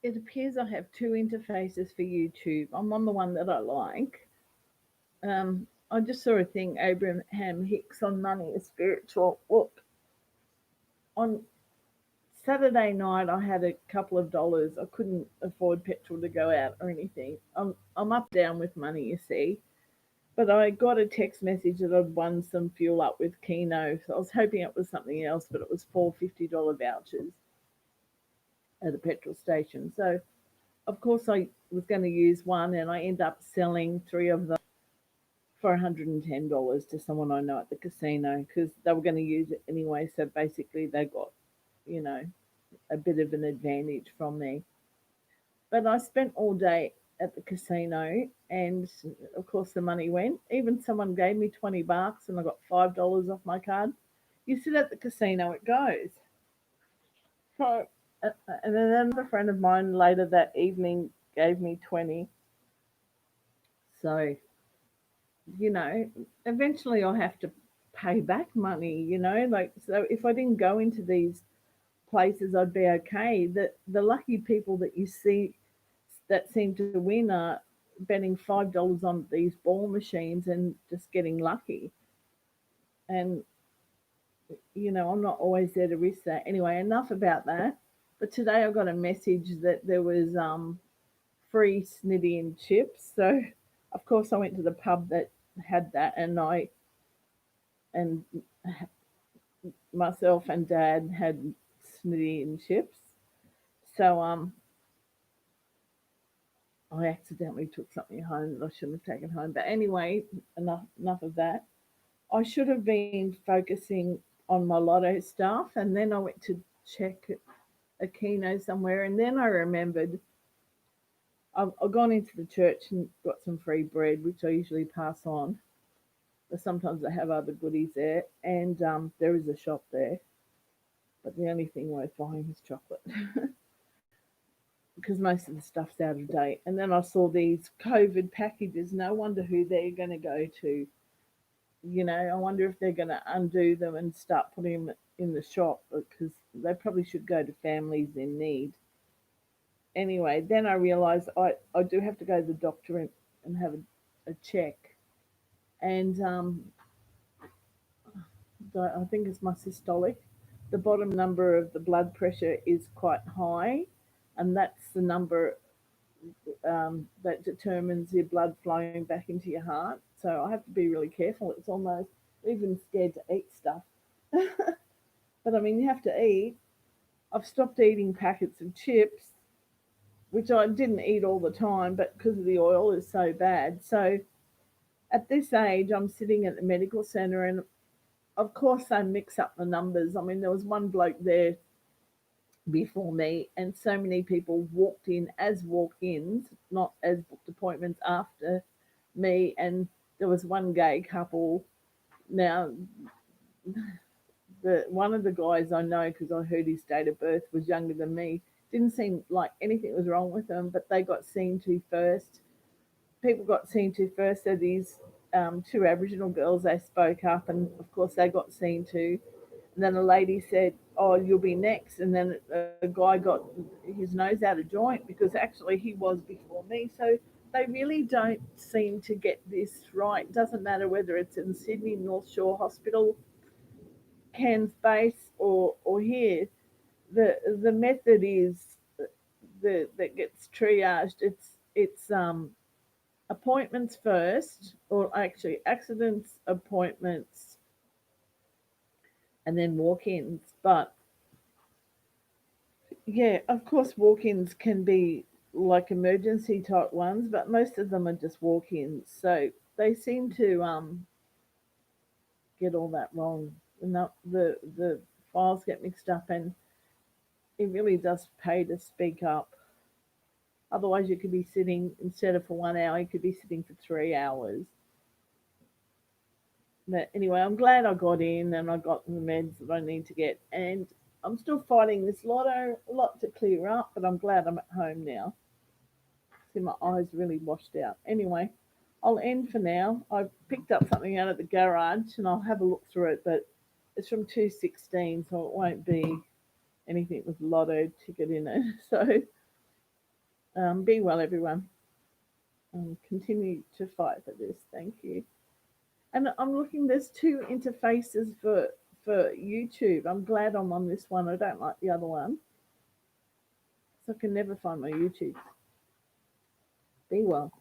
it appears I have two interfaces for YouTube. I'm on the one that I like. I just saw a thing, Abraham Hicks on money is spiritual. Look, on Saturday night I had a couple of dollars. I couldn't afford petrol to go out or anything. I'm up down with money, you see. But I got a text message that I'd won some fuel up with Keno. So I was hoping it was something else, but it was four $50 vouchers at a petrol station. So of course I was going to use one, and I ended up selling three of them for $110 to someone I know at the casino because they were going to use it anyway. So basically, they got, you know, a bit of an advantage from me. But I spent all day at the casino, and of course, the money went. Even someone gave me $20 and I got $5 off my card. You sit at the casino, it goes. So, and then another friend of mine later that evening gave me 20. So, you know, eventually I'll have to pay back money, like, so if I didn't go into these places, I'd be okay. The lucky people that you see that seem to win are betting $5 on these ball machines and just getting lucky. And I'm not always there to risk that. Anyway, enough about that. But today I got a message that there was free snitty and chips. So of course I went to the pub that had that, and myself and Dad had snitty and chips. So I accidentally took something home that I shouldn't have taken home. But anyway, enough of that. I should have been focusing on my lotto stuff, and then I went to check a keno somewhere, and then I remembered I've gone into the church and got some free bread, which I usually pass on. But sometimes they have other goodies there, and there is a shop there. But the only thing worth buying is chocolate because most of the stuff's out of date. And then I saw these COVID packages. No wonder who they're going to go to. I wonder if they're going to undo them and start putting them in the shop because they probably should go to families in need. Anyway, then I realised I do have to go to the doctor and have a check. And I think it's my systolic. The bottom number of the blood pressure is quite high, and that's the number that determines your blood flowing back into your heart. So I have to be really careful. It's almost even scared to eat stuff. But I mean, you have to eat. I've stopped eating packets of chips, which I didn't eat all the time, but because the oil is so bad. So at this age, I'm sitting at the medical centre, and of course, they mix up the numbers. I mean, there was one bloke there before me, and so many people walked in as walk-ins, not as booked appointments after me. And there was one gay couple. Now, the one of the guys I know, because I heard his date of birth, was younger than me. Didn't seem like anything was wrong with them, but they got seen to first. People got seen to first. So these two Aboriginal girls, they spoke up, and of course they got seen to. And then a lady said, "Oh, you'll be next." And then a guy got his nose out of joint because actually he was before me. So they really don't seem to get this right. Doesn't matter whether it's in Sydney North Shore Hospital, Cairns Base, or here. The method is that gets triaged. It's appointments first, or actually accidents, appointments, and then walk-ins. But yeah, of course, walk-ins can be like emergency type ones, but most of them are just walk-ins. So they seem to get all that wrong. And the files get mixed up, and it really does pay to speak up. Otherwise, you could be sitting instead of for 1 hour, you could be sitting for 3 hours. But anyway, I'm glad I got in and I got the meds that I need to get. And I'm still fighting this lotto, a lot to clear up, but I'm glad I'm at home now. See, my eyes really washed out. Anyway, I'll end for now. I picked up something out of the garage and I'll have a look through it, but it's from 216, so it won't be anything with lotto ticket in it. So Be well, everyone. Continue to fight for this. Thank you. And I'm looking. There's two interfaces for YouTube. I'm glad I'm on this one. I don't like the other one, so I can never find my YouTube. Be well.